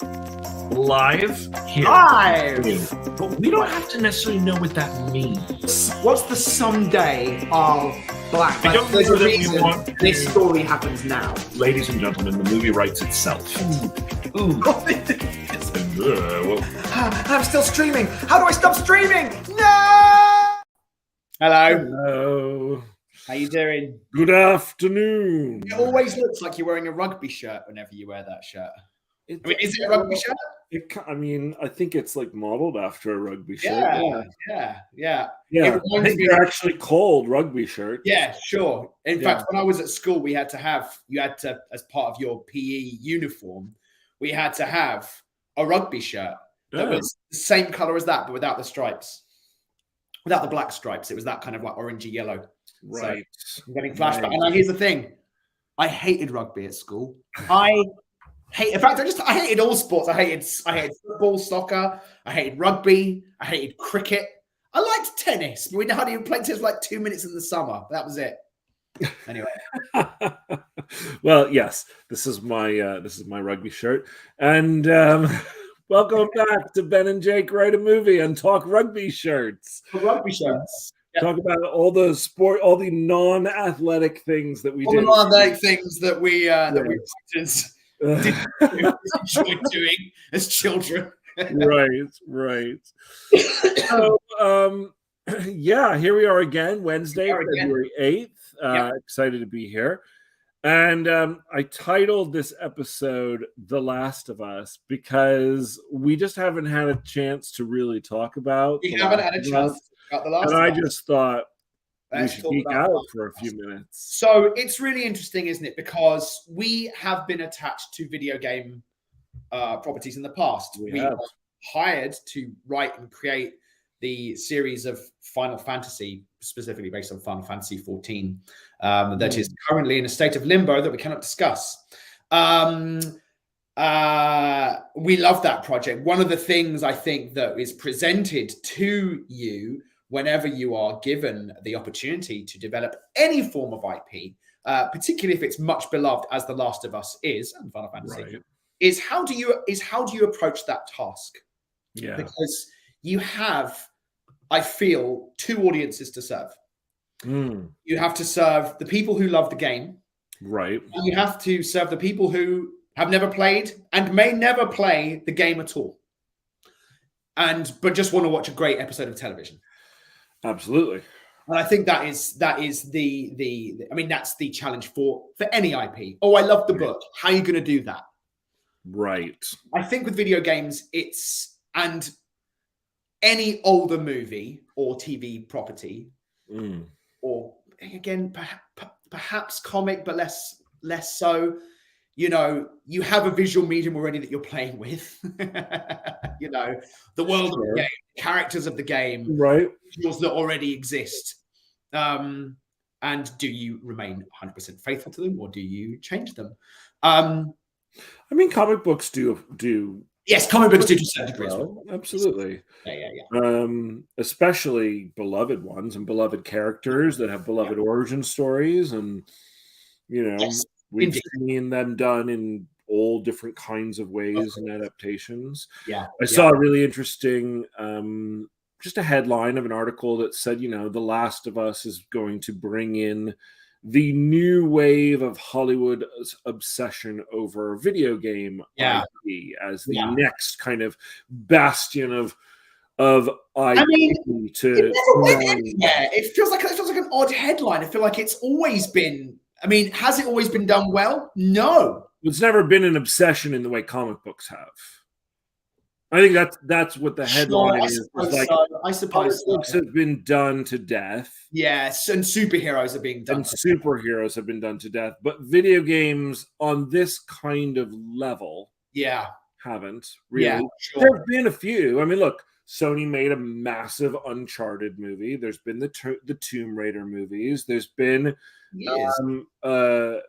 Live here. Live! But we don't have to necessarily know what that means. What's the someday of black? I don't there's know a that we reason want this story happens now. Ladies and gentlemen, the movie writes itself. Ooh. I'm still streaming. How do I stop streaming? No! Hello. Hello. How you doing? Good afternoon. It always looks like you're wearing a rugby shirt whenever you wear that shirt. I mean, is it a rugby shirt? I think it's like modeled after a rugby shirt. Yeah. I think they're actually called rugby shirts. Yeah, sure. In fact, when I was at school, you had to, as part of your PE uniform, we had to have a rugby shirt that was the same color as that, but without the stripes. Without the black stripes. It was that kind of like orangey yellow. Right. So I'm getting flashback. Right. And here's the thing. I hated rugby at school. I hated all sports. I hated football, soccer. I hated rugby. I hated cricket. I liked tennis, but we hardly even played tennis for like 2 minutes in the summer. That was it. Anyway. Well, yes, this is my rugby shirt, and welcome back to Ben and Jake Write a Movie and Talk Rugby Shirts. Rugby shirts. Talk about all the sport, all the non-athletic things that we do. All the non-athletic things that we practice. Enjoy doing as children. Right. So, here we are again, Wednesday, February 8th. Excited to be here. And I titled this episode The Last of Us because we just haven't had a chance to really talk about The Last of Us. And I just thought we should geek out for a few minutes. So it's really interesting, isn't it? Because we have been attached to video game properties in the past. We were hired to write and create the series of Final Fantasy, specifically based on Final Fantasy 14, that is currently in a state of limbo that we cannot discuss. We love that project. One of the things I think that is presented to you whenever you are given the opportunity to develop any form of IP, particularly if it's much beloved as The Last of Us is, and Final Fantasy, is how do you approach that task? Yeah. Because you have, I feel, two audiences to serve. You have to serve the people who love the game. Right. And you have to serve the people who have never played and may never play the game at all. But just want to watch a great episode of television. Absolutely. And I think that's the challenge for any IP. Oh, I love the book. How are you going to do that? Right. I think with video games, and any older movie or TV property, or again, perhaps comic, but less so. You know, you have a visual medium already that you're playing with. You know, the world of the game, characters of the game, right? Visuals that already exist. And do you remain 100% faithful to them, or do you change them? I mean, comic books do. Yes, comic books do to a certain degree as well. Absolutely. Yeah. Especially beloved ones and beloved characters that have beloved origin stories, and we've seen them done in all different kinds of ways and adaptations. Yeah. I saw a really interesting, just a headline of an article that said, The Last of Us is going to bring in the new wave of Hollywood's obsession over video game IP as the next kind of bastion of IP. I mean, it feels like an odd headline. I feel like it's always been. I mean, has it always been done well? No. It's never been an obsession in the way comic books have. I think that's what the headline is. Like, I suppose comic books have been done to death. Yes, and superheroes are being done. And superheroes have been done to death. But video games on this kind of level haven't really. Yeah, sure. There have been a few. I mean, look, Sony made a massive Uncharted movie. There's been the Tomb Raider movies. There's been the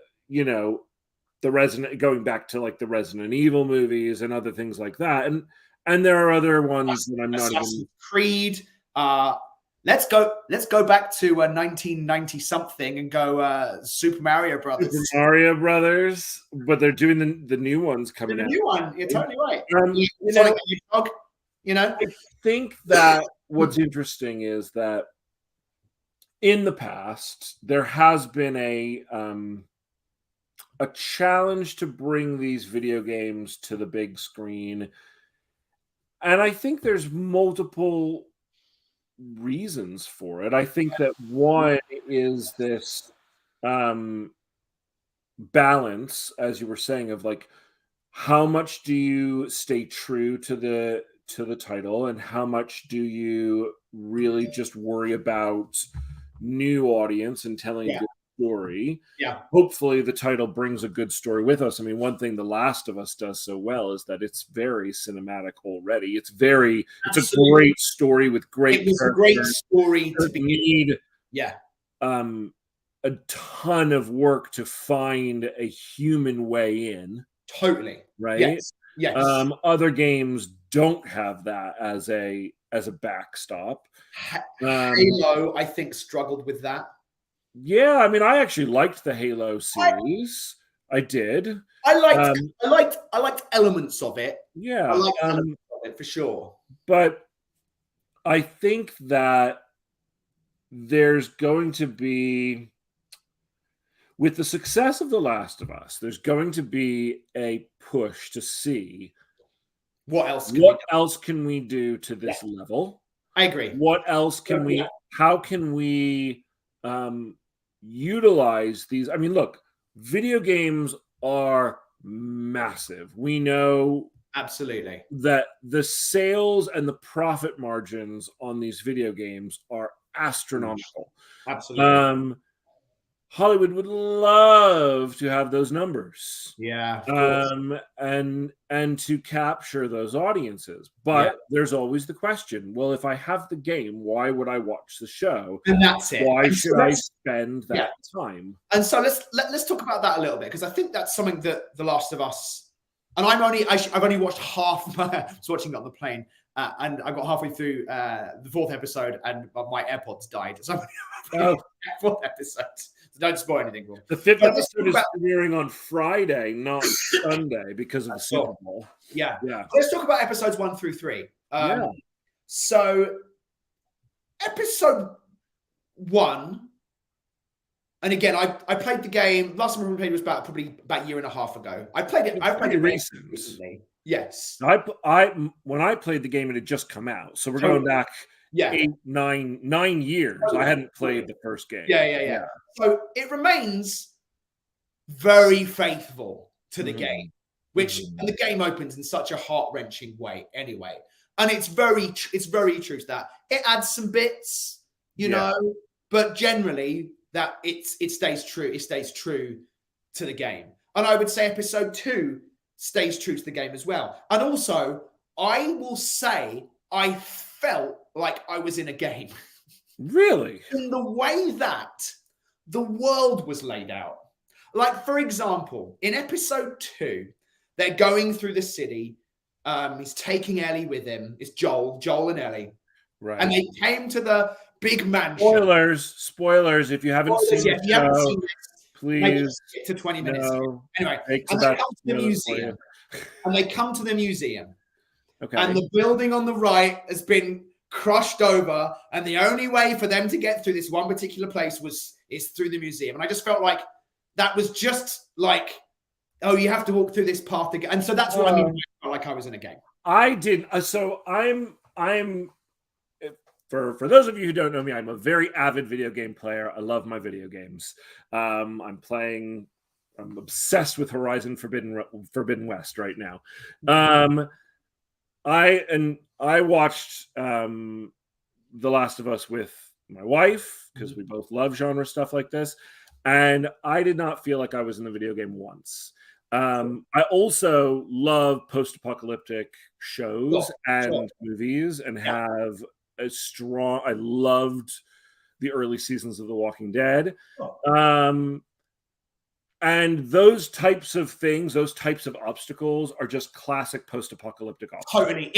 going back to like the Resident Evil movies and other things like that. And there are other ones that I'm not even. Creed, let's go back to 1990 something and go Super Mario Brothers. Super Mario Brothers, but they're doing the new ones coming out. The new one, you're totally right. I think that what's interesting is that in the past there has been a challenge to bring these video games to the big screen, and I think there's multiple reasons for it. I think that one is this balance, as you were saying, of like how much do you stay true to the title and how much do you really just worry about new audience and telling a good story. Hopefully the title brings a good story with us. I mean, one thing The Last of Us does so well is that it's very cinematic already. It's a great story with great It was a great story to need a ton of work to find a human way in. Totally. Right? Yes. Other games don't have that as a backstop. Halo, I think, struggled with that. Yeah, I mean, I actually liked the Halo series. I did. I liked elements of it. Yeah, I liked elements of it for sure. But I think that there's going to be, with the success of The Last of Us, there's going to be a push to see what else can we do to this level. I agree. What else can we? How can we utilize these? I mean, look, video games are massive. We know absolutely that the sales and the profit margins on these video games are astronomical. Absolutely. Hollywood would love to have those numbers. Yeah. And to capture those audiences. But there's always the question, well, if I have the game, why would I watch the show? And that's it. Why should I spend that time? And so let's talk about that a little bit, because I think that's something that The Last of Us, and I've only watched half. I was watching it on the plane, and I got halfway through the 4th episode, and my AirPods died. So I'm 4th episode. So don't spoil anything. Will. The 5th episode is premiering on Friday, not Sunday, because of the Super Bowl. Yeah. Let's talk about episodes 1 through 3. So episode 1, and again, I played the game. Last time I played was probably about a year and a half ago. I played it. I've played it recently. Yes. When I played the game, it had just come out, so we're going back 9 years. I hadn't played the first game. Yeah. So it remains very faithful to the game, and the game opens in such a heart-wrenching way anyway. And it's very true to that. It adds some bits, you know, but generally that it stays true. It stays true to the game. And I would say episode 2 stays true to the game as well. And also, I will say I felt like I was in a game. Really? In the way that the world was laid out. Like, for example, in episode 2, they're going through the city. He's taking Ellie with him. It's Joel and Ellie. Right. And they came to the big mansion. Spoilers. If you haven't seen it, please get to 20 minutes. No, anyway, and they come to the museum. And they come to the museum. Okay. And the building on the right has been crushed over, and the only way for them to get through this one particular place is through the museum. And I just felt like that was just like, oh, you have to walk through this path again. And so that's what I mean. I felt like I was in a game. I did. So I'm for those of you who don't know me, I'm a very avid video game player. I love my video games. I'm obsessed with Horizon Forbidden West right now. I watched The Last of Us with my wife because we both love genre stuff like this, and I did not feel like I was in the video game once. I also love post-apocalyptic shows and movies, and have a strong. I loved the early seasons of The Walking Dead, and And those types of things, those types of obstacles are just classic post-apocalyptic obstacles. Totally.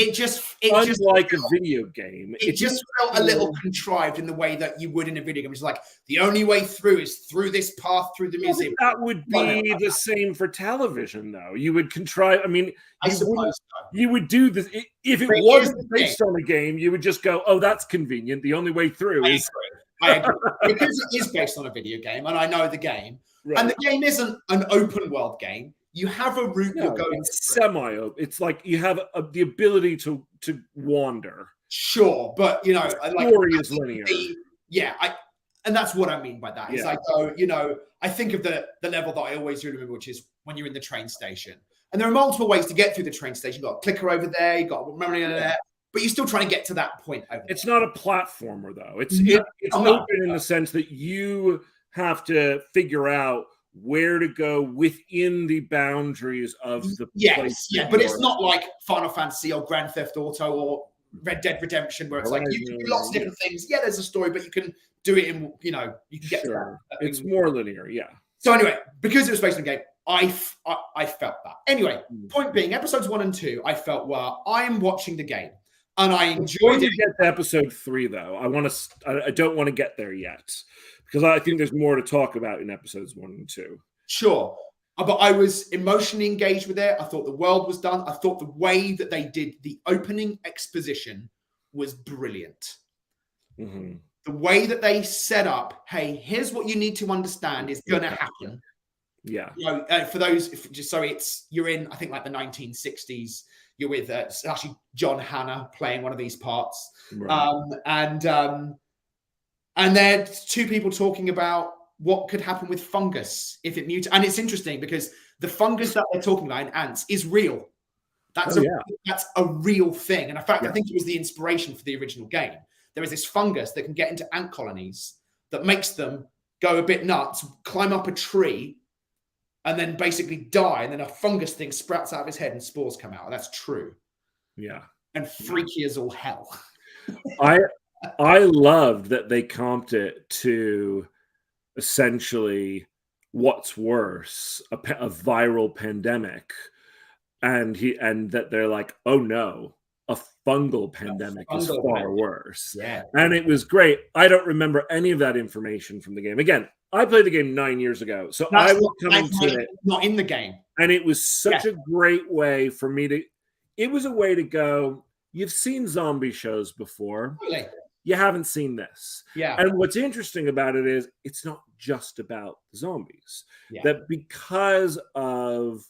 Unlike a video game. It just felt a little contrived in the way that you would in a video game. It's like, the only way through is through this path, through the museum. That would be the same for television, though. You would contrive, I mean, you would do this. If it wasn't based on a game, you would just go, oh, that's convenient. The only way through is... I agree. Because it is based on a video game, and I know the game. Right. And the game isn't an open world game. You have a route you're going semi-open. It's like you have the ability to wander. Sure, but you know, the story is linear. And that's what I mean by that. Is I go, you know, I think of the level that I always remember, which is when you're in the train station, and there are multiple ways to get through the train station. You've got a clicker over there, you've got a memory over there. But you're still trying to get to that point. It's not a platformer, though. It's open in the sense that you have to figure out where to go within the boundaries of the place. Yeah, but it's not like Final Fantasy or Grand Theft Auto or Red Dead Redemption, where it's like you can do lots of different things. Yeah, there's a story, but you can do it in, you know, you can get to that. It's more linear, yeah. So anyway, because it was based on a game, I felt that. Anyway, point being, episodes 1 and 2, I felt, well, I'm watching the game. And I enjoyed it. Get to episode 3, though. I don't want to get there yet, because I think there's more to talk about in episodes 1 and 2. Sure, but I was emotionally engaged with it. I thought the world was done. I thought the way that they did the opening exposition was brilliant. Mm-hmm. The way that they set up, hey, here's what you need to understand is going to happen. Yeah. You know, for those, you're in, I think, like the 1960s. You're with actually John Hannah playing one of these parts. Right. And there's 2 people talking about what could happen with fungus if it mutates. And it's interesting because the fungus that they're talking about in ants is real. That's a real thing. And in fact, I think it was the inspiration for the original game. There is this fungus that can get into ant colonies that makes them go a bit nuts, climb up a tree, and then basically die, and then a fungus thing sprouts out of his head and spores come out. That's true. Yeah. And freaky as all hell. I loved that they comped it to essentially what's worse, a viral pandemic. And that they're like, oh no, a fungal pandemic is far worse. Yeah. And it was great. I don't remember any of that information from the game. Again, I played the game 9 years ago, so I was coming to it not in the game, and it was such a great way for me to. It was a way to go. You've seen zombie shows before. Really? You haven't seen this. Yeah. And what's interesting about it is it's not just about zombies. Yeah. That because of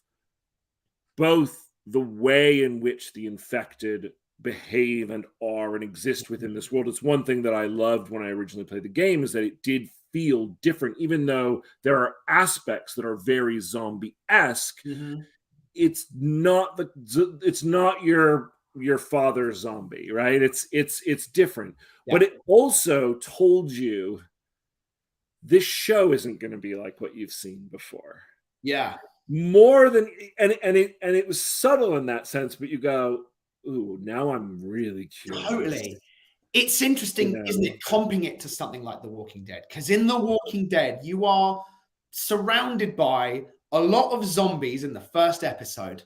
both the way in which the infected behave and are and exist within this world. It's one thing that I loved when I originally played the game is that it did feel different, even though there are aspects that are very zombie-esque. Mm-hmm. It's not your father's zombie, right? It's different. Yeah. But it also told you this show isn't going to be like what you've seen before. Yeah. More than and it was subtle in that sense, but you go, ooh, now I'm really curious. Totally. It's interesting, isn't it, comping it to something like The Walking Dead? Because in The Walking Dead, you are surrounded by a lot of zombies in the first episode.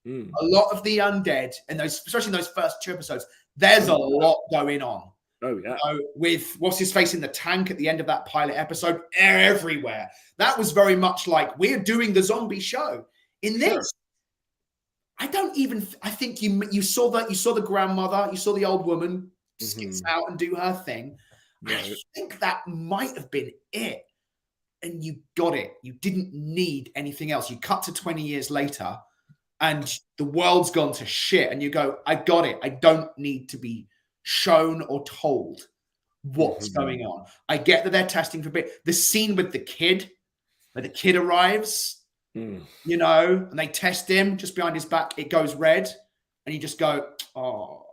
A lot of the undead, and especially in those first 2 episodes, there's a lot going on. Oh, yeah. With what's his face in the tank at the end of that pilot episode, everywhere. That was very much like, we're doing the zombie show. In this, I think you saw the grandmother, you saw the old woman skits out and do her thing. Right. I think that might have been it. And you got it. You didn't need anything else. You cut to 20 years later and the world's gone to shit. And you go, I got it. I don't need to be shown or told what's going on. I get that they're testing for a bit. The scene with the kid, where the kid arrives, you know, and they test him just behind his back, it goes red. And you just go, oh.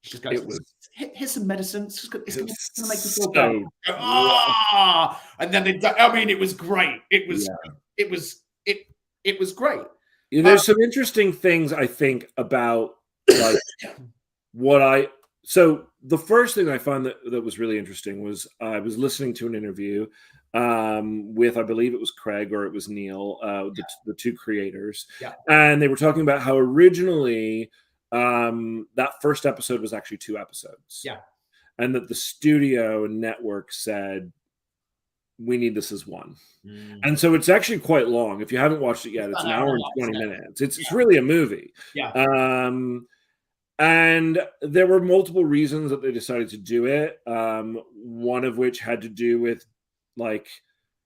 She just goes, here's some medicine. It's going to make you feel better. And then it was great. It was great. Yeah, there's some interesting things I think about like so the first thing I found that was really interesting was I was listening to an interview with, I believe it was Craig or it was Neil, the two creators. Yeah. And they were talking about how originally that first episode was actually 2 episodes. Yeah. And that the studio and network said, we need this as one. And so it's actually quite long. If you haven't watched it yet, it's an hour and 20 minutes. It's really a movie. Yeah. And there were multiple reasons that they decided to do it. One of which had to do with like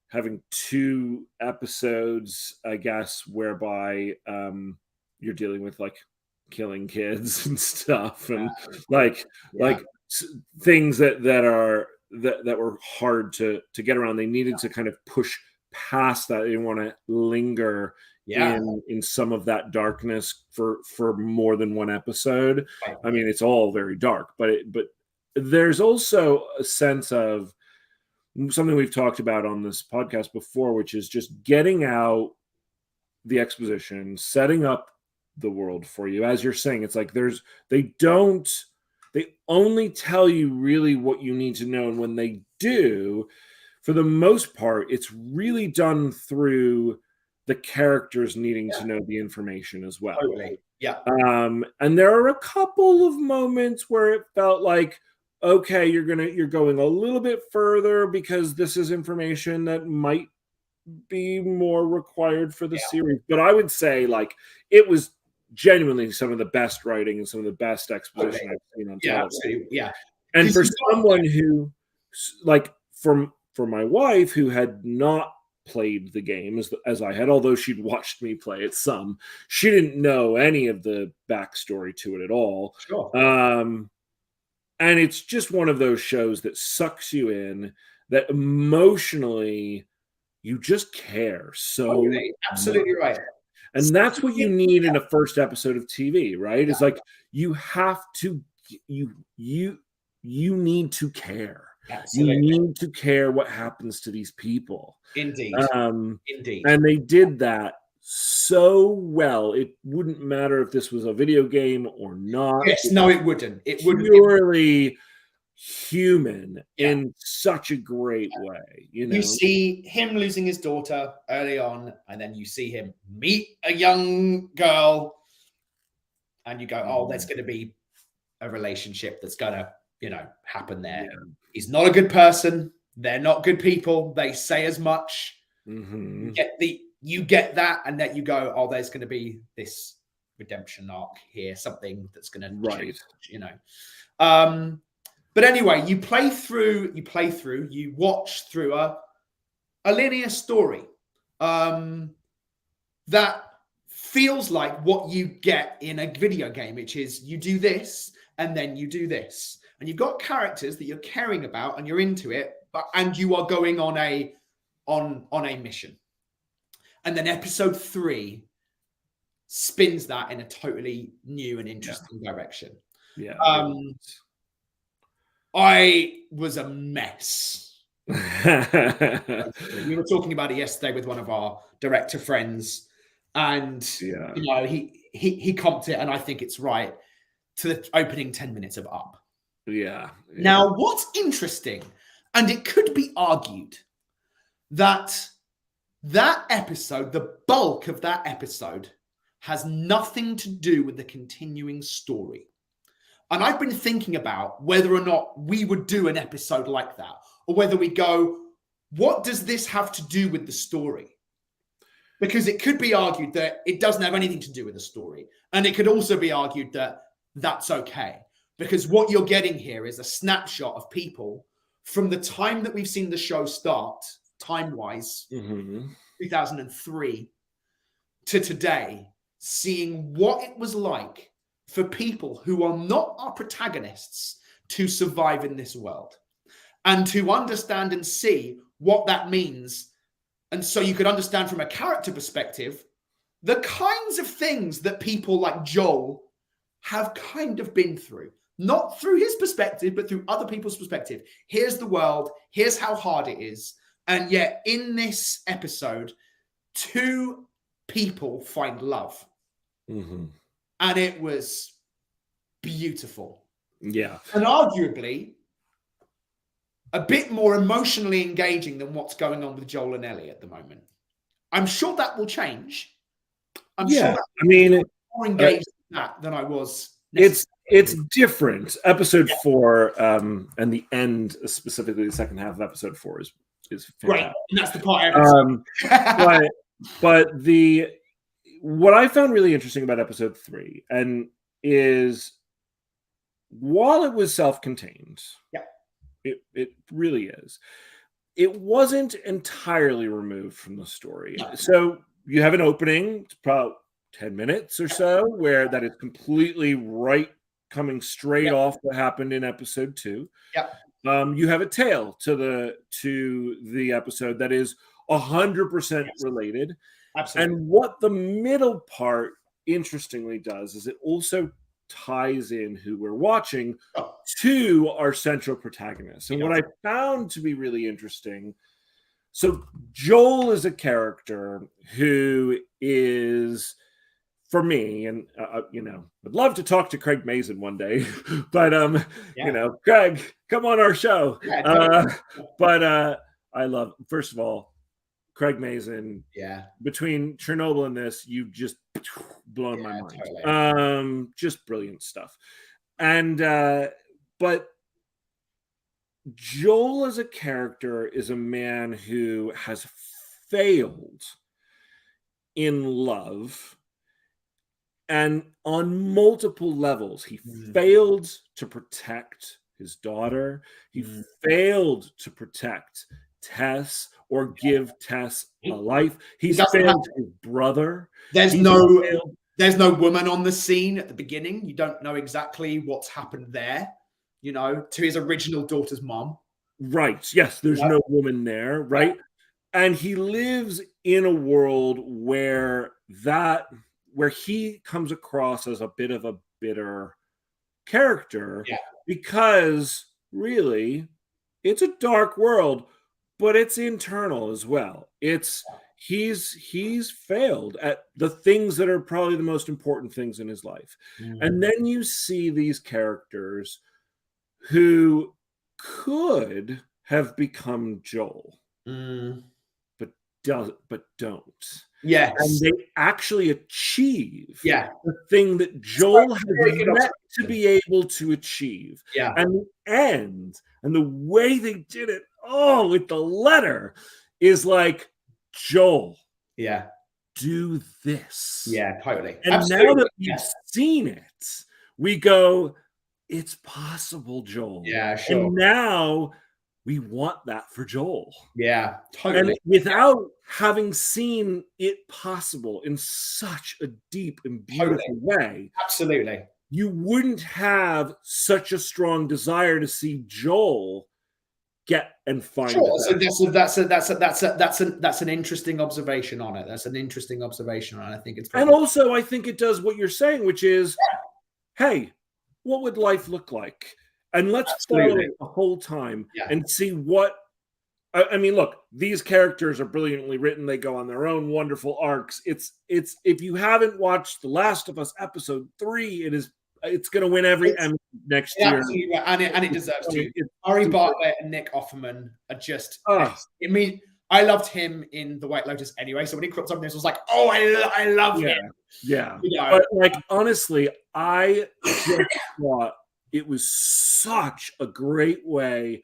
having 2 episodes, I guess, whereby you're dealing with like killing kids and stuff, and like things that were hard to get around. They needed to kind of push past that. They didn't want to linger in some of that darkness for more than one episode. Right. I mean, it's all very dark, but there's also a sense of something we've talked about on this podcast before, which is just getting out the exposition, setting up the world for you. As you're saying, it's like they only tell you really what you need to know. And when they do, for the most part, it's really done through the characters needing to know the information as well. Totally. Yeah. And there are a couple of moments where it felt like, okay, you're going a little bit further because this is information that might be more required for the series. But I would say like it was genuinely some of the best writing and some of the best exposition I've seen on television. Absolutely. Yeah. And for someone who, like, for my wife who had not played the game as I had, although she'd watched me play it some, she didn't know any of the backstory to it at all. Sure. And it's just one of those shows that sucks you in, that emotionally you just care so absolutely right. And that's what you need in a first episode of TV, right? It's like you have to you need to care. Absolutely. You need to care what happens to these people. Indeed. Indeed. And they did that so well. It wouldn't matter if this was a video game or not. Yes, no, it wouldn't. It wouldn't. Purely human in such a great way. You see him losing his daughter early on, and then you see him meet a young girl, and you go, oh, there's going to be a relationship that's going to, happen there. Yeah. He's not a good person. They're not good people. They say as much. Mm-hmm. You get that, and then you go, oh, there's going to be this redemption arc here, something that's going to change, But anyway, you watch through a linear story that feels like what you get in a video game, which is you do this and then you do this. And you've got characters that you're caring about and you're into it, and you are going on a mission. And then episode 3 spins that in a totally new and interesting direction. Yeah. I was a mess. We were talking about it yesterday with one of our director friends, and he comped it, and I think it's right, to the opening 10 minutes of Up. Yeah. Now, what's interesting, and it could be argued that episode, the bulk of that episode, has nothing to do with the continuing story. And I've been thinking about whether or not we would do an episode like that, or whether we go, what does this have to do with the story? Because it could be argued that it doesn't have anything to do with the story. And it could also be argued that that's okay. Because what you're getting here is a snapshot of people from the time that we've seen the show start, time-wise, 2003, to today, seeing what it was like for people who are not our protagonists to survive in this world, and to understand and see what that means. And so you could understand from a character perspective the kinds of things that people like Joel have kind of been through, not through his perspective, but through other people's perspective. Here's the world. Here's how hard it is. And yet in this episode, 2 people find love. Mm-hmm. And it was beautiful. Yeah. And arguably a bit more emotionally engaging than what's going on with Joel and Ellie at the moment. I'm sure that will change. I'm sure that I mean, more engaged with that than I was. It's different. Episode 4, and the end, specifically the second half of episode 4, is fantastic. Great, and that's the part I but what I found really interesting about episode 3 is while it was self-contained, it really is. It wasn't entirely removed from the story. No. So you have an opening, it's about 10 minutes or so, where that is completely coming straight off what happened in episode 2. You have a tail to the episode that is 100% related. Absolutely. And what the middle part interestingly does is it also ties in who we're watching to our central protagonist. And what I found to be really interesting, so Joel is a character who is, for me, and would love to talk to Craig Mazin one day, but Craig, come on our show. But I love, first of all, Craig Mazin. Between Chernobyl and this, you've just blown my mind. Totally. Just brilliant stuff. And but Joel as a character is a man who has failed in love. And on multiple levels, he failed to protect his daughter. He failed to protect Tess or give Tess a life. He's failed his brother. There's no woman on the scene at the beginning. You don't know exactly what's happened there, to his original daughter's mom. Right. Yes, there's no woman there, right? And he lives in a world where he comes across as a bit of a bitter character because really it's a dark world, but it's internal as well. He's failed at the things that are probably the most important things in his life. And then you see these characters who could have become Joel, but don't. Yes. And they actually achieve the thing that Joel has meant to be able to achieve. And the end and the way they did it, with the letter, is like, Joel, do this. Totally. And absolutely. Now that we've seen it, we go, it's possible, Joel. Sure. And now we want that for Joel. Totally. And without having seen it possible in such a deep and beautiful way, absolutely, you wouldn't have such a strong desire to see Joel get and find. Sure. So that's an interesting observation on it. That's an interesting observation on it. I think it's. And also, I think it does what you're saying, which is, hey, what would life look like? And let's follow it the whole time and see what. I mean, look, these characters are brilliantly written. They go on their own wonderful arcs. It's if you haven't watched The Last of Us episode 3, it's going to win every Emmy next year. Absolutely, and it deserves to. Ari Bartlett and Nick Offerman are just. I mean, I loved him in The White Lotus anyway. So when he cropped up in this, I was like, oh, I love him. Yeah. But like, honestly, I just thought it was such a great way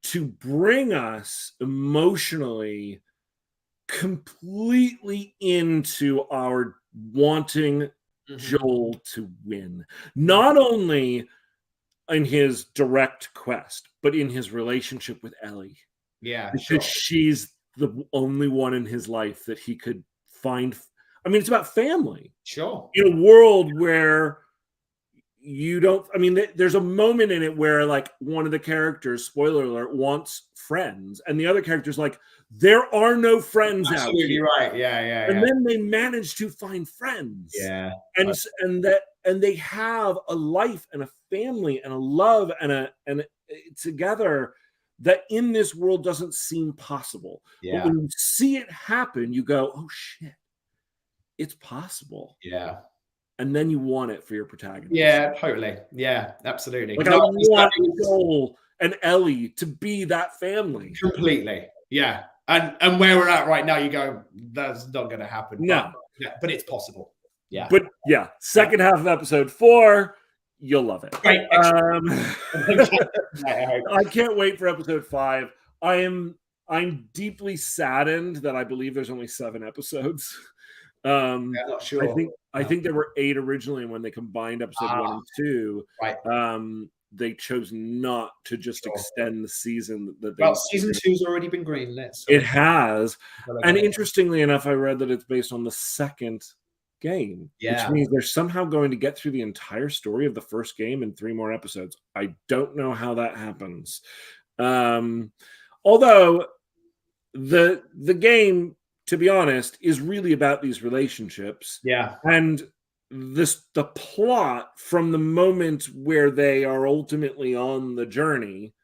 to bring us emotionally completely into our wanting Joel to win, not only in his direct quest, but in his relationship with Ellie. Because she's the only one in his life that he could find. I mean, it's about family. In a world where you don't, I mean, there's a moment in it where like one of the characters, spoiler alert, wants friends, and the other character's like, there are no friends out here. Right. And then they manage to find friends. And they have a life and a family and a love and together that in this world doesn't seem possible. But when you see it happen, you go, oh shit, it's possible. And then you want it for your protagonist. Totally. Absolutely. Like, I want Joel and Ellie to be that family. Completely. Yeah. And where we're at right now, you go, that's not going to happen. No. But it's possible. Yeah. But yeah, second half of episode 4, you'll love it. Great. I can't wait for episode 5. I'm deeply saddened that I believe there's only 7 episodes. I'm not sure. I think there were 8 originally, and when they combined episode 1 and 2, they chose not to just extend the season. Season 2's already been greenlit. So it has, and interestingly enough, I read that it's based on the second game, which means they're somehow going to get through the entire story of the first game in 3 more episodes. I don't know how that happens. Although the game, to be honest, is really about these relationships. Yeah. And the plot from the moment where they are ultimately on the journey,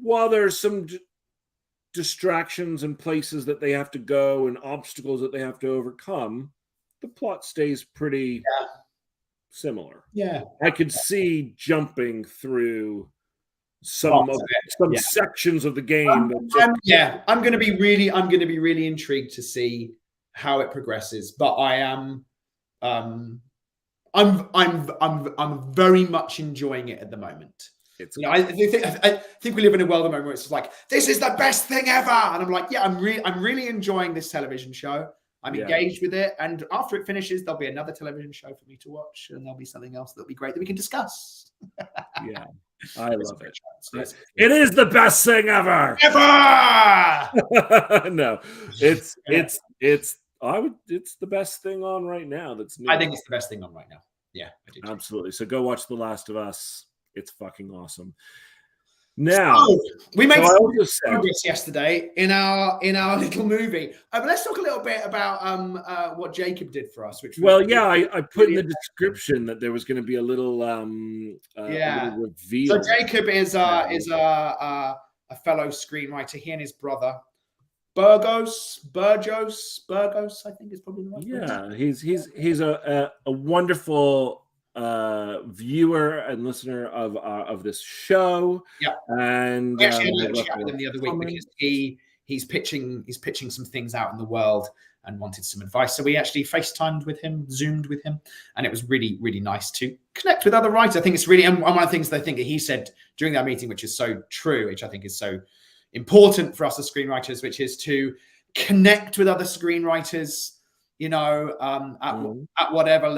while there's some distractions and places that they have to go and obstacles that they have to overcome, the plot stays pretty similar. Yeah. I could see jumping through some sections of the game. I'm going to be really intrigued to see how it progresses, but I am I'm very much enjoying it at the moment. I think we live in a world at the moment where it's like, this is the best thing ever, and I'm like, yeah, I'm really enjoying this television show. I'm engaged with it, and after it finishes, there'll be another television show for me to watch, and there'll be something else that'll be great that we can discuss. Yeah, I love it. It is the best thing ever. No, it's the best thing on right now. That's new. I think it's the best thing on right now. Yeah, I do. Absolutely. So go watch The Last of Us. It's fucking awesome. Now, we made some progress yesterday in our little movie. But let's talk a little bit about what Jacob did for us. I put in the description that there was going to be a little reveal. So Jacob is a fellow screenwriter. He and his brother Burgos, I think is probably the right word. He's a wonderful viewer and listener of this show. Yeah, and we actually had a chat with him the other week because he's pitching some things out in the world and wanted some advice. So we actually FaceTimed with him, Zoomed with him, and it was really, really nice to connect with other writers. I think it's really, and one of the things I think that he said during that meeting, which is so true, which I think is so important for us as screenwriters, which is to connect with other screenwriters, at whatever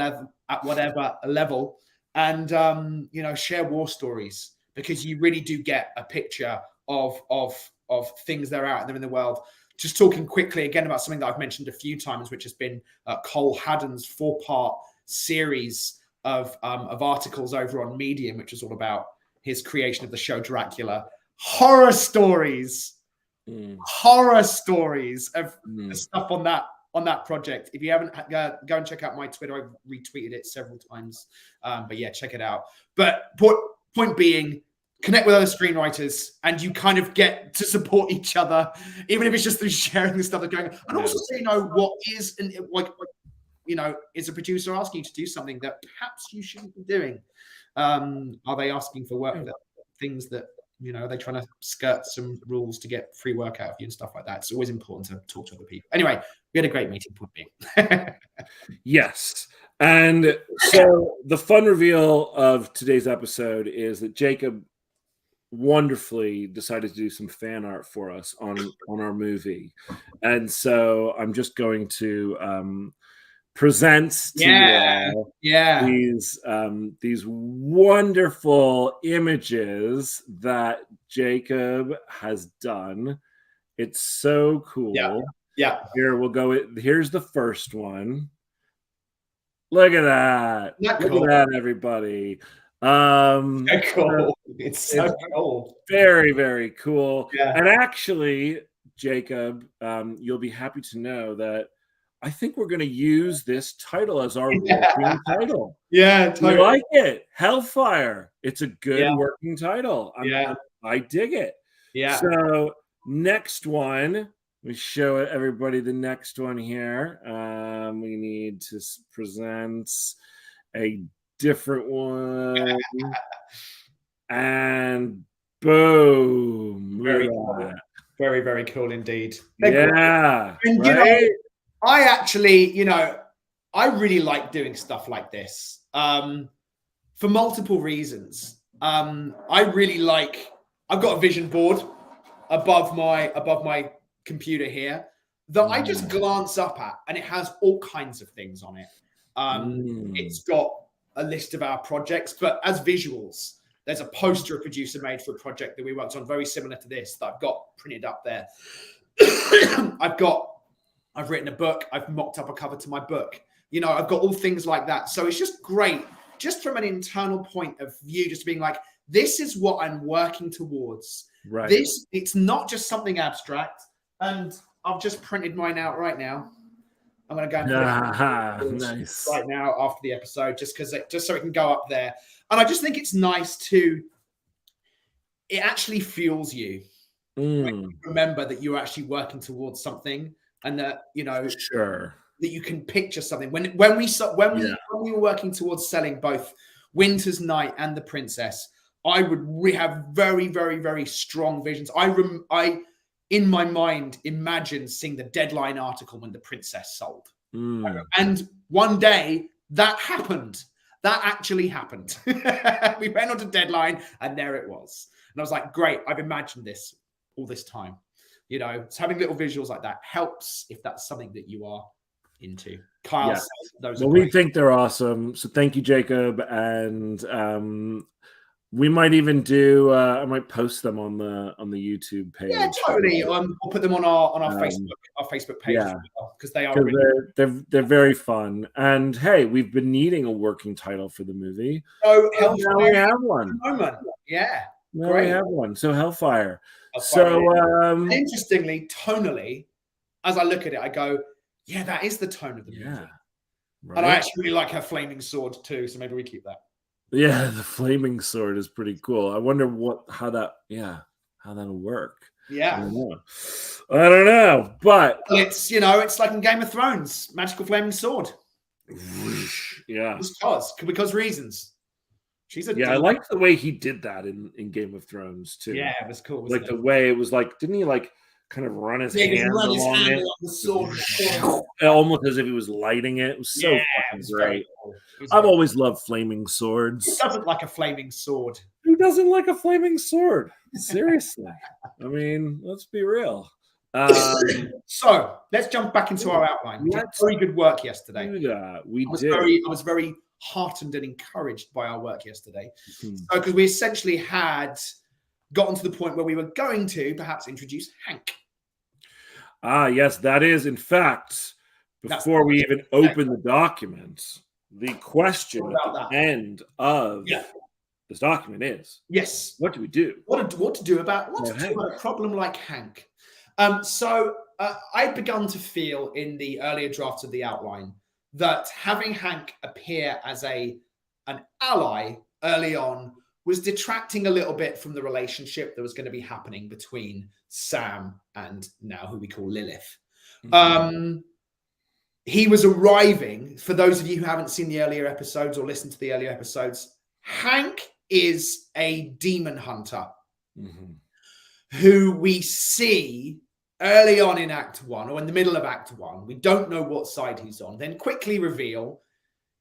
level, and share war stories, because you really do get a picture of things that are out there in the world. Just talking quickly again about something that I've mentioned a few times, which has been Cole Haddon's 4-part series of articles over on Medium, which is all about his creation of the show Dracula. Horror stories of the stuff on that project. If you haven't, go and check out my Twitter. I've retweeted it several times. But yeah, check it out. But point being, connect with other screenwriters, and you kind of get to support each other, even if it's just through sharing the stuff that's going on. And also, what is, and is a producer asking you to do something that perhaps you shouldn't be doing? Are they asking for work things that, are they trying to skirt some rules to get free work out of you and stuff like that? It's always important to talk to other people. Anyway, we had a great meeting, point being. Yes. And so the fun reveal of today's episode is that Jacob wonderfully decided to do some fan art for us on our movie. And so I'm just going to present to these wonderful images that Jacob has done. It's so cool. Yeah. Here we'll go. Here's the first one. Look at that. Look at that, everybody. Cool. It's so cool. Very, very cool. Yeah. And actually, Jacob, you'll be happy to know that I think we're going to use this title as our working title. Yeah, totally. You like it? Hellfire. It's a good working title. I dig it. Yeah. So next one, we show everybody the next one here. We need to present a different one. And Boom. Very cool. Very, very cool indeed. Yeah. And, right? I actually, I really like doing stuff like this for multiple reasons. I've got a vision board above my computer here that I just glance up at, and it has all kinds of things on it. It's got a list of our projects, but as visuals, there's a poster a producer made for a project that we worked on, very similar to this, that I've got printed up there. I've written a book. I've mocked up a cover to my book. I've got all things like that. So it's just great, just from an internal point of view, just being like, this is what I'm working towards. Right. It's not just something abstract. And I've just printed mine out right now. I'm going to go and put it nice. right now after the episode, just so it can go up there. And I just think it's nice it actually fuels you. When you remember that you're actually working towards something, and that, sure, that you can picture something. When we were working towards selling both Winter's Night and The Princess, we have very, very, very strong visions. I in my mind imagine seeing the Deadline article when The Princess sold. And one day that happened. That actually happened. We went on to Deadline and there it was. And I was like, great, I've imagined this all this time. So having little visuals like that helps if that's something that you are into. Kyle says those are we think they're awesome. So thank you, Jacob. And we might even do I might post them on the YouTube page. Yeah, totally. We'll put them on our Facebook page as well, because they are they're very fun. And hey, we've been needing a working title for the movie. So now we have one. Yeah. Now we have one. So Hellfire. Interestingly, tonally, as I look at it, I go, yeah, that is the tone of the movie. Right. And I actually really like her flaming sword too, so maybe we keep that. Yeah, the flaming sword is pretty cool. I wonder how that'll work. Yeah. I don't know. But it's it's like in Game of Thrones, magical flaming sword. Yeah. Because reasons. I liked the way he did that in Game of Thrones too. Yeah, it was cool. Like the way it was like, didn't he like kind of run his hand along it? The sword. Almost as if he was lighting it. It was so fucking great. Cool. I've always loved flaming swords. Who doesn't like a flaming sword? Who doesn't like a flaming sword? Seriously. I mean, let's be real. So let's jump back into our outline. We did very good work yesterday. I was very heartened and encouraged by our work yesterday. So because we essentially had gotten to the point where we were going to perhaps introduce Hank. Yes, that is, in fact, before we even open the documents, the question at the end of this document is, yes, what do we do? What to do about a problem like Hank? So I'd begun to feel in the earlier drafts of the outline that having Hank appear as an ally early on was detracting a little bit from the relationship that was going to be happening between Sam and now who we call Lilith. He was arriving, for those of you who haven't seen the earlier episodes or listened to the earlier episodes, Hank is a demon hunter who we see early on in Act 1 or in the middle of Act 1. We don't know what side he's on. Then quickly reveal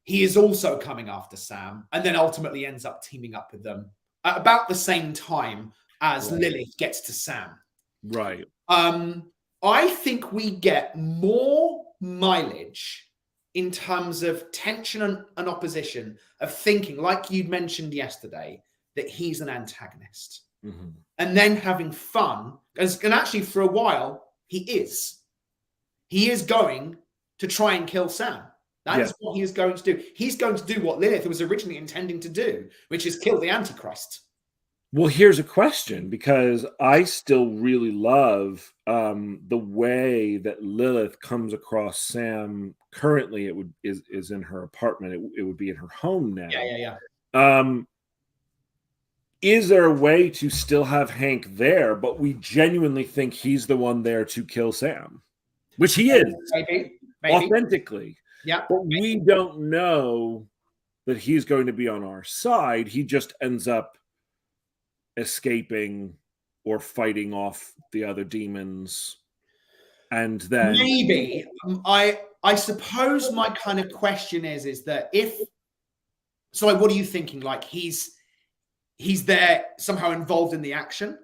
he is also coming after Sam, and then ultimately ends up teaming up with them at about the same time as Lilith gets to Sam. Right. I think we get more mileage in terms of tension and opposition, of thinking, like you'd mentioned yesterday, that he's an antagonist. And then having fun, and actually for a while, he is going to try and kill Sam. That is what he is going to do. He's going to do what Lilith was originally intending to do, which is kill the Antichrist. Well, here's a question, because I still really love the way that Lilith comes across Sam. Currently, is in her apartment. It would be in her home now. Yeah. Is there a way to still have Hank there, but we genuinely think he's the one there to kill Sam? Which he is. Maybe. Authentically. Yeah. But we don't know that he's going to be on our side. He just ends up escaping or fighting off the other demons, and then maybe I suppose my kind of question is that if so, like, what are you thinking? Like he's there somehow involved in the action,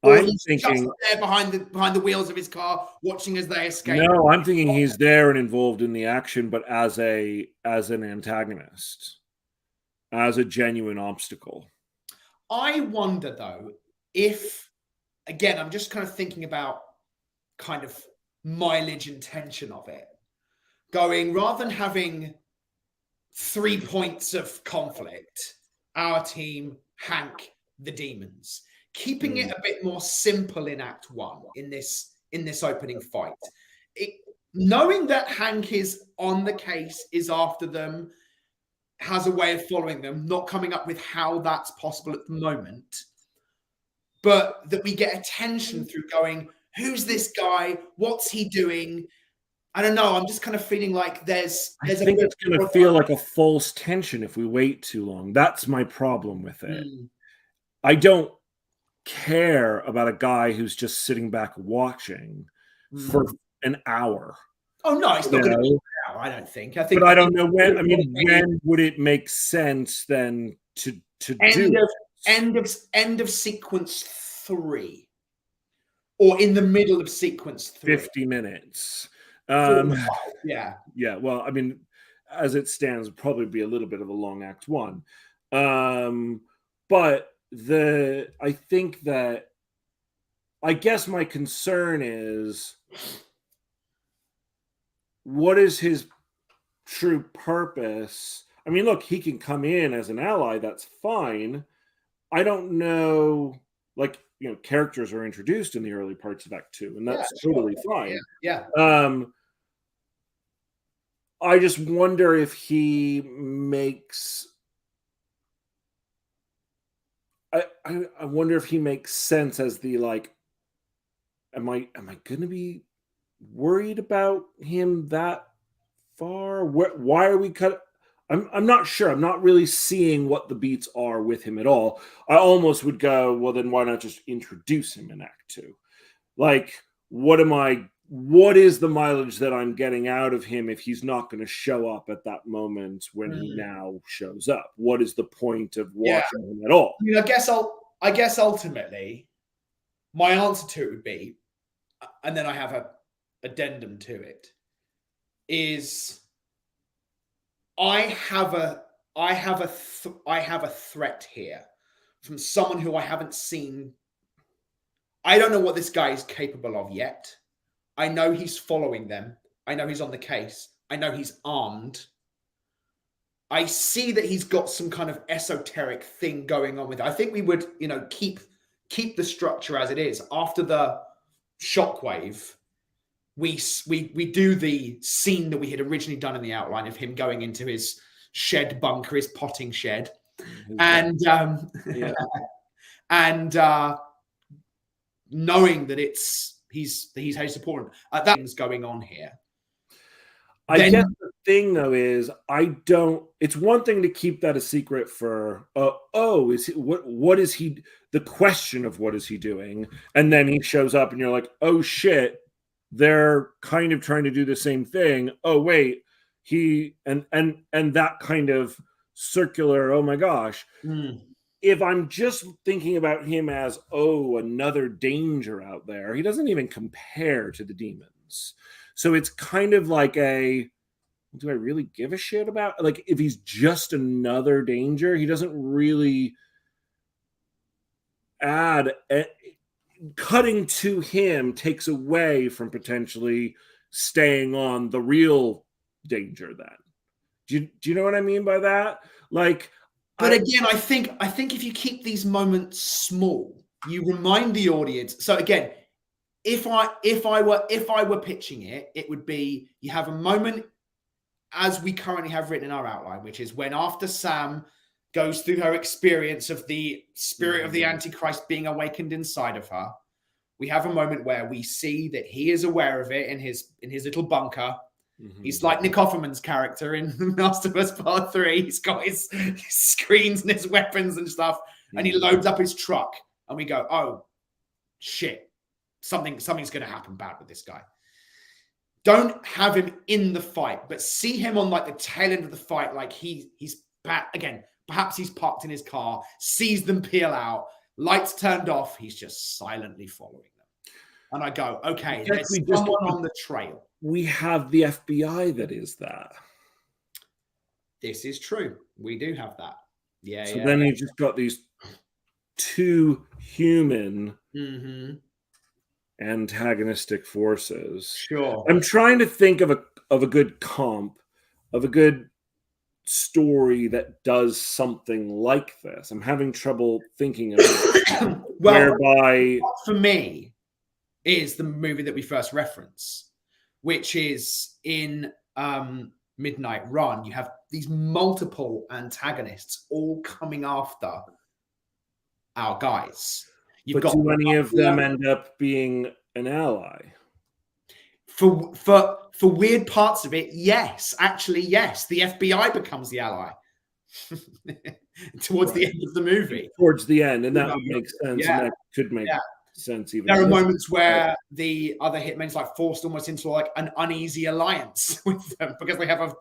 or I'm he's thinking just there behind the wheels of his car watching as they escape. No, I'm thinking he's there and involved in the action, but as an antagonist, as a genuine obstacle. I wonder though if, again, I'm just kind of thinking about kind of mileage and tension of it. Going, rather than having 3 points of conflict, our team, Hank, the demons, keeping it a bit more simple in Act 1 in this opening fight. Knowing that Hank is on the case, is after them, has a way of following them, not coming up with how that's possible at the moment, but that we get attention through going, who's this guy? What's he doing? I don't know. I'm just kind of feeling like there's I think it's going to feel like a false tension if we wait too long. That's my problem with it. I don't care about a guy who's just sitting back watching for an hour. Oh no, it's not going to be an hour, I don't think. But I don't know when. I mean, when would it make sense then to do end of sequence 3, or in the middle of sequence 3? 50 minutes. Yeah. Well, I mean, as it stands, it'd probably be a little bit of a long Act 1. But I guess my concern is, what is his true purpose? I mean, look, he can come in as an ally. That's fine. I don't know, like, characters are introduced in the early parts of Act 2, and that's totally fine. Yeah. I just wonder if he makes. I wonder if he makes sense as the, like, am I going to be worried about him that far? Why are we cut? I'm not sure. I'm not really seeing what the beats are with him at all. I almost would go, well, then why not just introduce him in Act 2? Like, what is the mileage that I'm getting out of him if he's not going to show up at that moment when he now shows up? What is the point of watching him at all? I mean, I guess ultimately my answer to it would be, and then I have a addendum to it, is I have a threat here from someone who I haven't seen. I don't know what this guy is capable of yet. I know he's following them. I know he's on the case. I know he's armed. I see that he's got some kind of esoteric thing going on with it. I think we would, keep the structure as it is. After the shockwave, we do the scene that we had originally done in the outline of him going into his shed bunker, his potting shed, and knowing that he's how you support him. That's going on here. I guess the thing though is it's one thing to keep that a secret for what is he, the question of what is he doing, and then he shows up and you're like, oh shit, they're kind of trying to do the same thing. Oh wait, and that kind of circular, oh my gosh. If I'm just thinking about him as, another danger out there, he doesn't even compare to the demons. So it's kind of like do I really give a shit about? Like, if he's just another danger, he doesn't really add. Cutting to him takes away from potentially staying on the real danger then. Do you know what I mean by that? Like, but again, I think if you keep these moments small, you remind the audience. So again, if I were pitching it, it would be, you have a moment as we currently have written in our outline, which is when, after Sam goes through her experience of the spirit of the Antichrist being awakened inside of her, we have a moment where we see that he is aware of it in his little bunker. He's like Nick Offerman's character in Last of Us Part 3. He's got his screens and his weapons and stuff. and he loads up his truck, and we go, oh shit, something's going to happen bad with this guy. Don't have him in the fight, but see him on like the tail end of the fight, like he's back again. Perhaps he's parked in his car, sees them peel out, lights turned off. He's just silently following them, and I go, okay, there's someone on the trail. We have the FBI that is that. This is true. We do have that. Yeah. So then you just got these two human antagonistic forces. Sure. I'm trying to think of a good comp, of a good story that does something like this. I'm having trouble thinking of it. Well, whereby for me is the movie that we first reference, which is in Midnight Run. You have these multiple antagonists all coming after our guys. But do any of them end up being an ally? For weird parts of it, yes. Actually, yes. The FBI becomes the ally towards the end of the movie. Towards the end, and that would make sense. Yeah. And that could make sense even. There are moments where the other hitmen's like forced almost into like an uneasy alliance with them because they have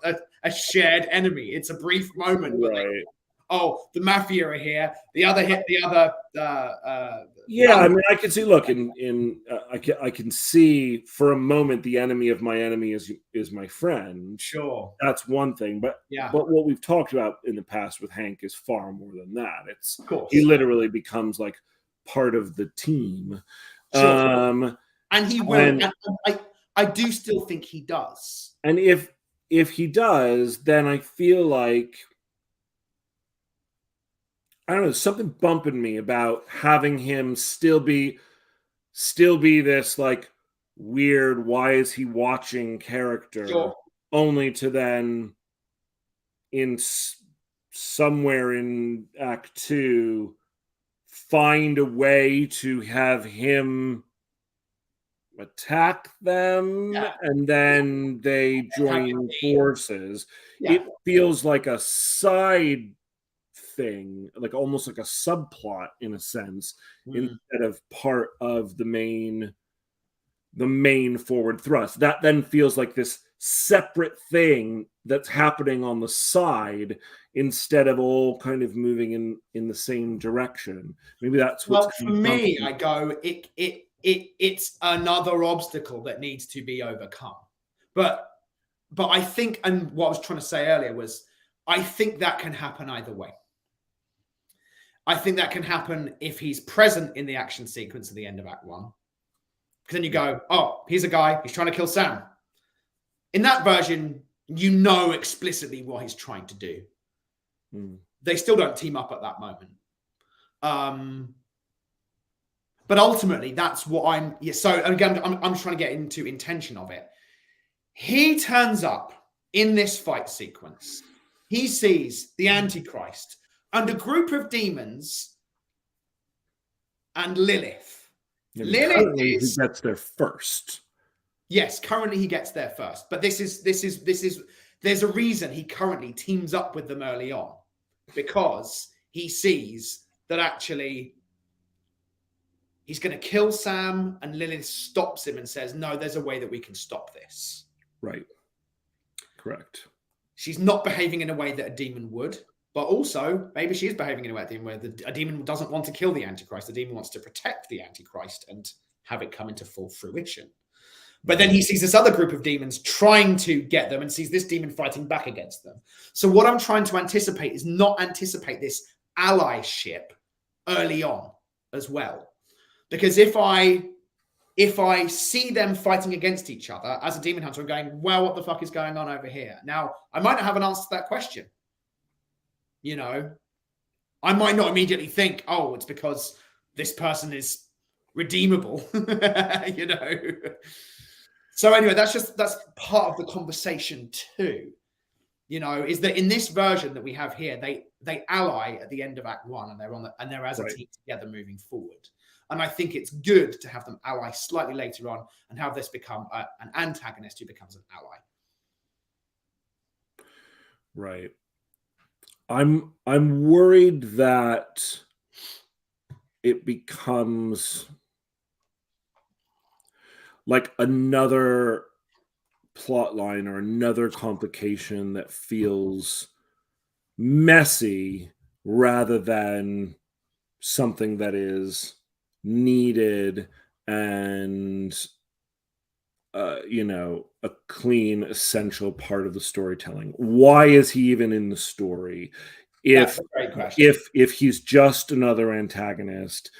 a shared enemy. It's a brief moment, but the mafia are here. I mean, I can see. Look, I can see for a moment the enemy of my enemy is my friend. Sure, that's one thing. But what we've talked about in the past with Hank is far more than that. It's he literally becomes like part of the team. Sure. And he will. And I do still think he does. And if he does, then I feel like, I don't know, something bumping me about having him still be this like weird, why is he watching character, only to then somewhere in Act 2 find a way to have him attack them and then they join forces. It feels like a side thing, like almost like a subplot in a sense, instead of part of the main forward thrust. That then feels like this separate thing that's happening on the side instead of all kind of moving in the same direction. Maybe that's what's for me. I go, it's another obstacle that needs to be overcome. But I think, and what I was trying to say earlier was, I think that can happen either way. I think that can happen if he's present in the action sequence at the end of Act 1. Because then you go, oh, here's a guy, he's trying to kill Sam. In that version, you know explicitly what he's trying to do. They still don't team up at that moment. But ultimately, that's what I'm... Yeah, so again, I'm trying to get into intention of it. He turns up in this fight sequence. He sees the Antichrist and a group of demons and Lilith. Lilith he gets there first. Yes, currently he gets there first. But this is there's a reason he currently teams up with them early on, because he sees that actually he's going to kill Sam, and Lilith stops him and says, no, there's a way that we can stop this. Right. Correct. She's not behaving in a way that a demon would, but also maybe she is behaving in a way where a demon doesn't want to kill the Antichrist. The demon wants to protect the Antichrist and have it come into full fruition. But then he sees this other group of demons trying to get them and sees this demon fighting back against them. So what I'm trying to anticipate is not anticipate this allyship early on as well. Because if I see them fighting against each other as a demon hunter, I'm going, well, what the fuck is going on over here? Now, I might not have an answer to that question. You know, I might not immediately think, oh, it's because this person is redeemable, you know. So anyway, that's part of the conversation too, you know, is that in this version that we have here, they ally at the end of Act 1 and they're as a team together moving forward. And I think it's good to have them ally slightly later on and have this become an antagonist who becomes an ally. Right. I'm worried that it becomes like another plot line or another complication that feels messy rather than something that is needed and a clean essential part of the storytelling. Why is he even in the story? That's a great question. If he's just another antagonist,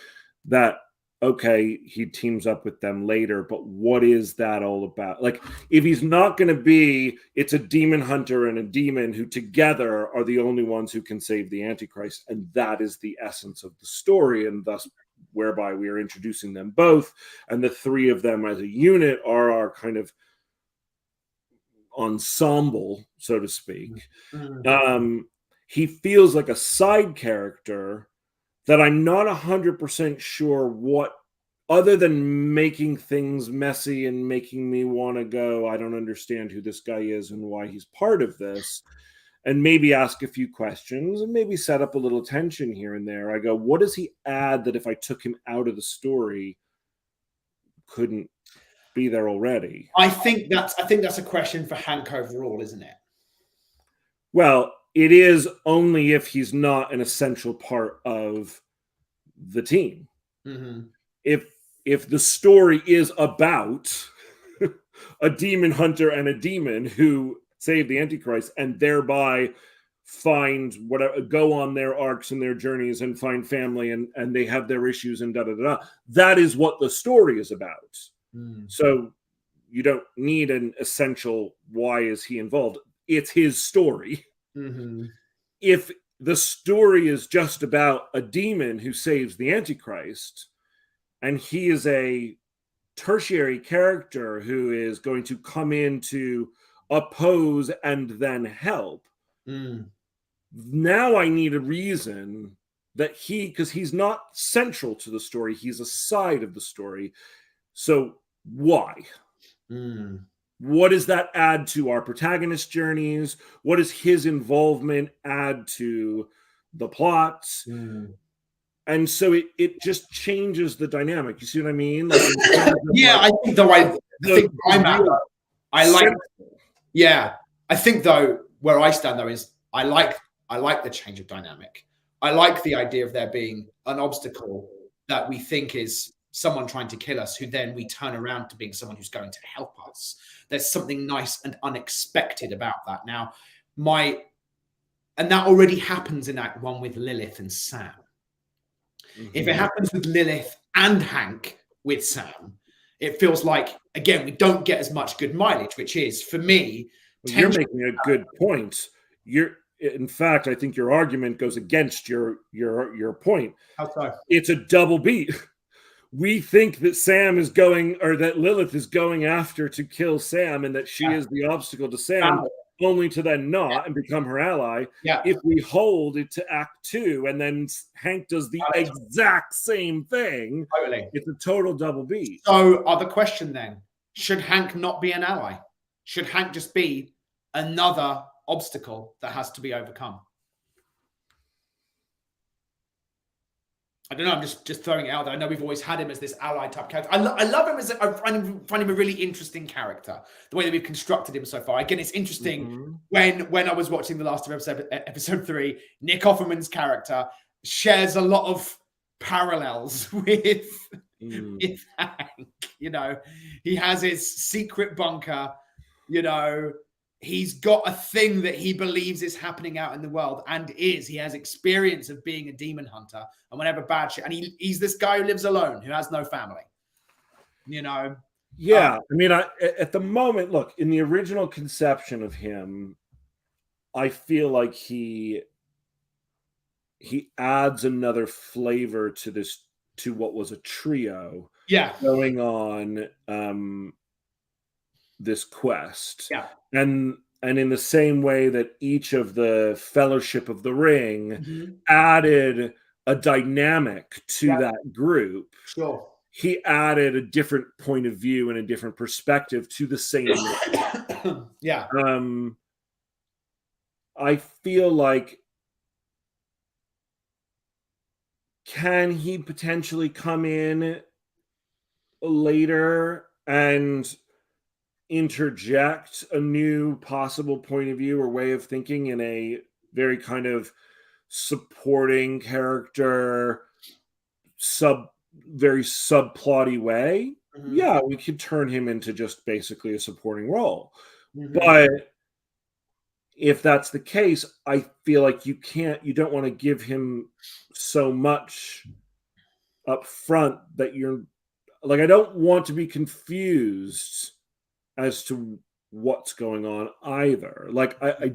that okay, he teams up with them later, but what is that all about? Like, if he's not going to be, it's a demon hunter and a demon who together are the only ones who can save the Antichrist, and that is the essence of the story, and thus whereby we are introducing them both, and the three of them as a unit are our kind of ensemble, so to speak. He feels like a side character that I'm not 100% sure what, other than making things messy and making me want to go, I don't understand who this guy is and why he's part of this, and maybe ask a few questions and maybe set up a little tension here and there. I go, what does he add that if I took him out of the story couldn't be there already? I think that's a question for Hank overall, isn't it? Well, it is only if he's not an essential part of the team. If the story is about a demon hunter and a demon who save the Antichrist and thereby find whatever, go on their arcs and their journeys and find family and they have their issues and that is what the story is about. So you don't need an essential why is he involved. It's his story. If the story is just about a demon who saves the Antichrist, and he is a tertiary character who is going to come in to oppose and then help, now I need a reason that because he's not central to the story, he's a side of the story. So why? What does that add to our protagonist journeys? What does his involvement add to the plots? And so it just changes the dynamic. You see what I mean? Like, yeah, I think I think though where I stand though is I like the change of dynamic. I like the idea of there being an obstacle that we think is someone trying to kill us, who then we turn around to being someone who's going to help us. There's something nice and unexpected about that. Now, and that already happens in Act 1 with Lilith and Sam. If it happens with Lilith and Hank with Sam, it feels like, again, we don't get as much good mileage, which is, for me... You're making a good point. In fact, I think your argument goes against your point. How so? It's a double beat. We think that Sam is going, or that Lilith is going after to kill Sam, and that she is the obstacle to Sam, only to then not and become her ally. If we hold it to Act 2, and then Hank does the exact same thing, it's a total double beat. So, other question then: should Hank not be an ally? Should Hank just be another obstacle that has to be overcome? I don't know. I'm just throwing it out there. I know we've always had him as this ally type character. I love him I find him a really interesting character. The way that we've constructed him so far. Again, it's interesting when I was watching the last episode 3. Nick Offerman's character shares a lot of parallels with Hank. You know, he has his secret bunker. You know, he's got a thing that he believes is happening out in the world, and he has experience of being a demon hunter and whatever bad shit. And he's this guy who lives alone, who has no family, you know? Yeah. I mean, at the moment, look, in the original conception of him, I feel like he adds another flavor to what was a trio going on, this quest. And in the same way that each of the Fellowship of the Ring added a dynamic to that group, he added a different point of view and a different perspective to the same I feel like can he potentially come in later and interject a new possible point of view or way of thinking in a very kind of supporting character, very subplotty way? Yeah, we could turn him into just basically a supporting role. But if that's the case, I feel like you don't want to give him so much up front that you're like, I don't want to be confused as to what's going on either. Like, I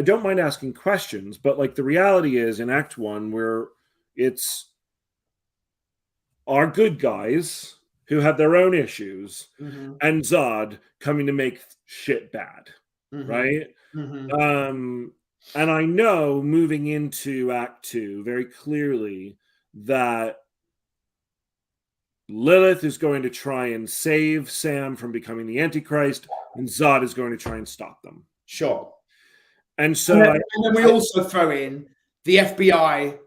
don't mind asking questions, but like the reality is in Act 1 where it's our good guys who have their own issues and Zod coming to make shit bad, right? And I know moving into Act 2 very clearly that Lilith is going to try and save Sam from becoming the Antichrist, and Zod is going to try and stop them. Sure. And so, and then we also throw in the FBI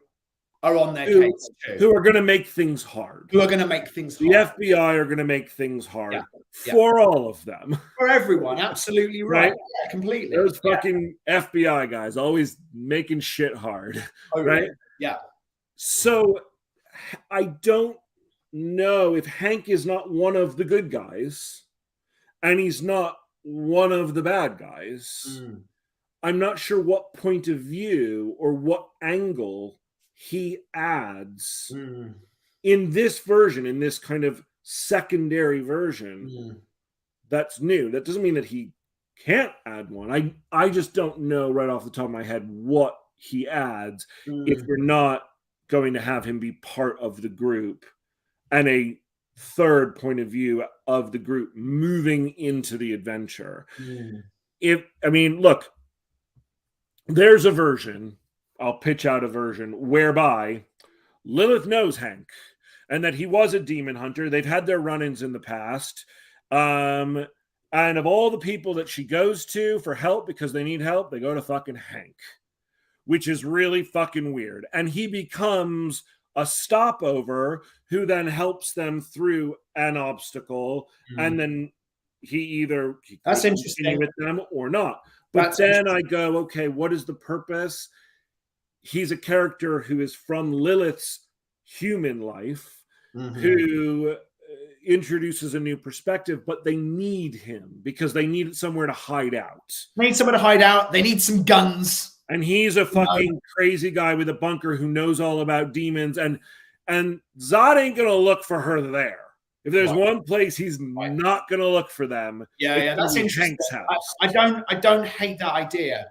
are on their case too. Who are going to make things hard. The FBI are going to make things hard for all of them. For everyone, absolutely right. Yeah, completely. Those fucking FBI guys always making shit hard, right? Yeah. So I don't know if Hank is not one of the good guys and he's not one of the bad guys. I'm not sure what point of view or what angle he adds in this version, in this kind of secondary version that's new. That doesn't mean that he can't add one. I just don't know right off the top of my head what he adds if you're not going to have him be part of the group and a third point of view of the group moving into the adventure. Look, there's a version, I'll pitch out a version whereby Lilith knows Hank and that he was a demon hunter. They've had their run-ins in the past. And of all the people that she goes to for help because they need help, they go to fucking Hank, which is really fucking weird. And he becomes a stopover who then helps them through an obstacle. And then he that's interesting with them or not. But then I go, okay, what is the purpose? He's a character who is from Lilith's human life, who introduces a new perspective, but they need him because they need somewhere to hide out. They need somewhere to hide out. They need some guns. And he's a fucking crazy guy with a bunker who knows all about demons. And Zod ain't going to look for her there. If there's one place he's not going to look for them, that's interesting. Hank's house. I don't hate that idea.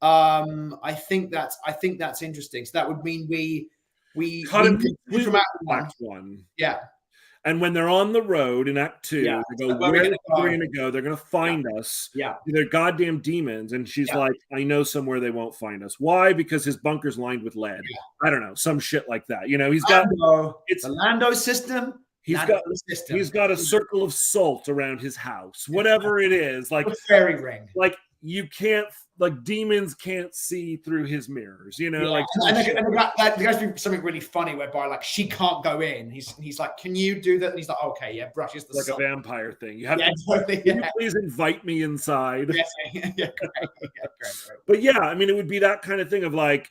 I think that's interesting. So that would mean we cut him from Act 1. Yeah. And when they're on the road in Act 2, they go, where are we going to go? They're going to find us. Yeah. They're goddamn demons. And she's like, I know somewhere they won't find us. Why? Because his bunker's lined with lead. Yeah. I don't know. Some shit like that. You know, he's got it's the Lando system. He's got a circle of salt around his house. Whatever it is. Like a fairy ring. Like you can't, like demons can't see through his mirrors, you know. Like there has to be something really funny whereby like she can't go in. He's like, can you do that? And he's like, okay, yeah, brushes the like sun. a vampire thing. You have totally, can you please invite me inside. Great. But yeah, I mean, it would be that kind of thing of like,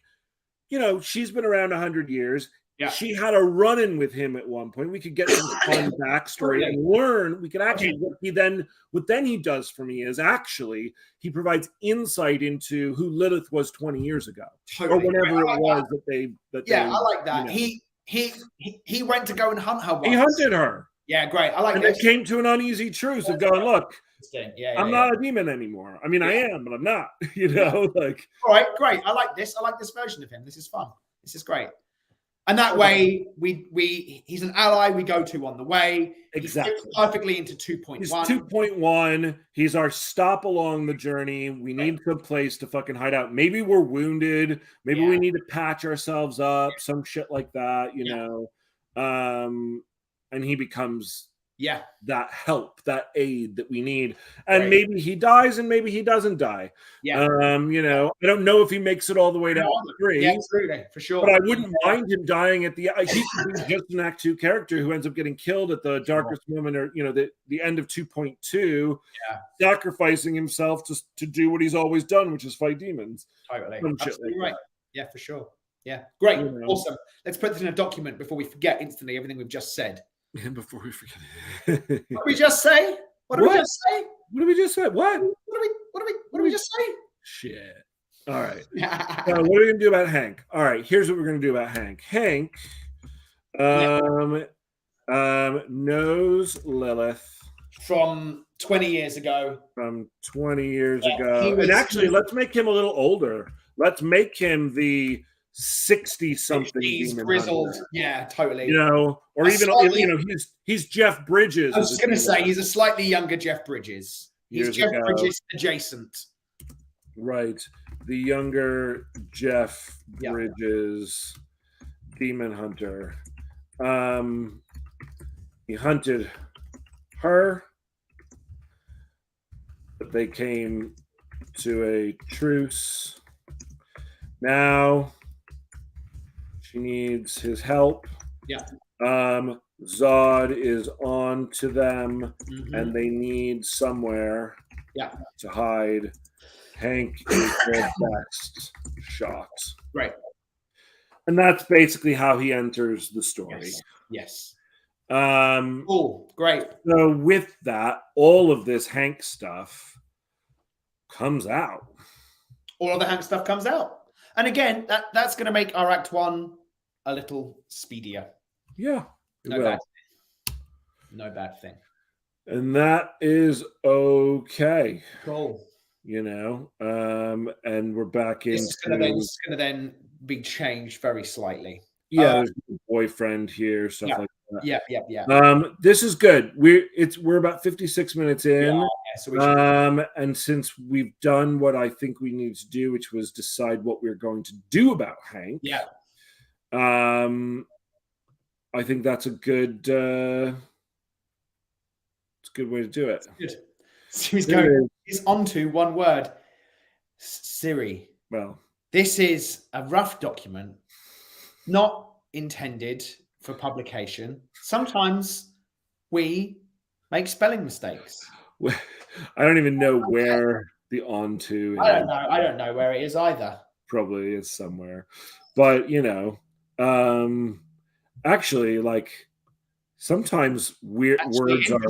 you know, she's been around 100 years. Yeah. She had a run-in with him at one point. We could get some fun backstory and learn. We could actually what then he does for me is actually he provides insight into who Lilith was 20 years ago, or whenever it was that they. I like that. You know. He went to go and hunt her. Once. He hunted her. Yeah, great. I like. And it came to an uneasy truce of going, look. I'm not a demon anymore. I mean, I am, but I'm not. You know, like. All right, great. I like this. I like this version of him. This is fun. This is great. And that way, he's an ally we go to on the way. Exactly. He fits perfectly into 2.1. He's 2.1. He's our stop along the journey. We need some place to fucking hide out. Maybe we're wounded. Maybe we need to patch ourselves up. Some shit like that, you know. And he becomes that help, that aid that we need. And maybe he dies and maybe he doesn't die. I don't know if he makes it all the way to Act 3. Yeah, absolutely, for sure. But I wouldn't mind him dying at the he could be just an Act 2 character who ends up getting killed at the darkest moment, or the end of 2.2, sacrificing himself to do what he's always done, which is fight demons. Totally. Absolutely right. Yeah, for sure. Yeah. Great. Awesome. Let's put this in a document before we forget instantly everything we've just said. And before we forget it. What did we just say? What did we just say? What did we just say? What did we just say? Shit. All right. What are we going to do about Hank? All right. Here's what we're going to do about Hank. Hank knows Lilith. From 20 years ago. From 20 years ago. And actually, let's make him a little older. Let's make him the 60-something grizzled. Yeah, totally. Or even he's Jeff Bridges. I was just going to say he's a slightly younger Jeff Bridges. He's Jeff Bridges adjacent. Right. The younger Jeff Bridges, demon hunter. He hunted her, but they came to a truce. Now she needs his help. Yeah. Zod is on to them, and they need somewhere to hide. Hank is their best shot. Right. And that's basically how he enters the story. Yes. Oh, great. So with that, all of this Hank stuff comes out. All of the Hank stuff comes out. And again, that's going to make our Act 1 a little speedier. Yeah. No bad thing. And that is okay. Cool. And we're back into... It's going to then be changed very slightly. Yeah, there's a boyfriend here, stuff like that. Yeah. This is good. We're about 56 minutes in. So and since we've done what I think we need to do, which was decide what we're going to do about Hank. Yeah. I think that's a good it's a good way to do it. Good. So he's onto one word. Siri. Well, this is a rough document, not intended for publication. Sometimes we make spelling mistakes. I don't even know where the onto is. I don't know where it is either. Probably is somewhere. But actually, like, sometimes words are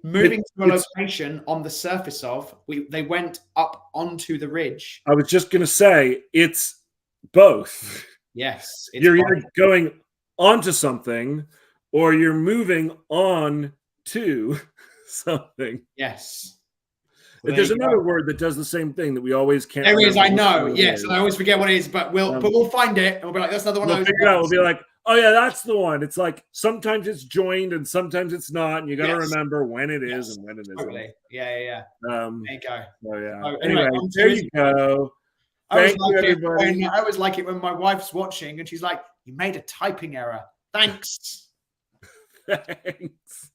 moving to a location on the surface of. They went up onto the ridge. I was just going to say it's both. Yes, you're either going onto something or you're moving on to something. Yes. Well, there's another word that does the same thing that we always can't. There is, I know. Yes, and I always forget what it is, but we'll find it and we'll be like, that's another one. We'll figure it out. We'll be like, oh yeah, that's the one. It's like sometimes it's joined and sometimes it's not, and you got to remember when it is and when it isn't. Totally. Yeah. There you go. Oh yeah. Oh, anyway, there you go. Thank you, everybody. I always like it when my wife's watching and she's like, "You made a typing error. Thanks." Thanks.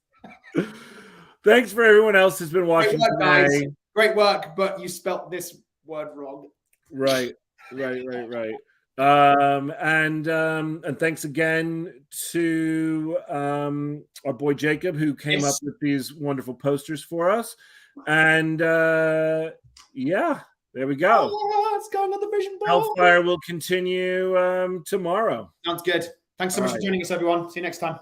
Thanks for everyone else who's been watching today. Guys. Great work, but you spelt this word wrong. Right. And thanks again to our boy Jacob, who came up with these wonderful posters for us. And there we go. Let's go another vision ball. Hellfire will continue tomorrow. Sounds good. Thanks so much for joining us, everyone. See you next time.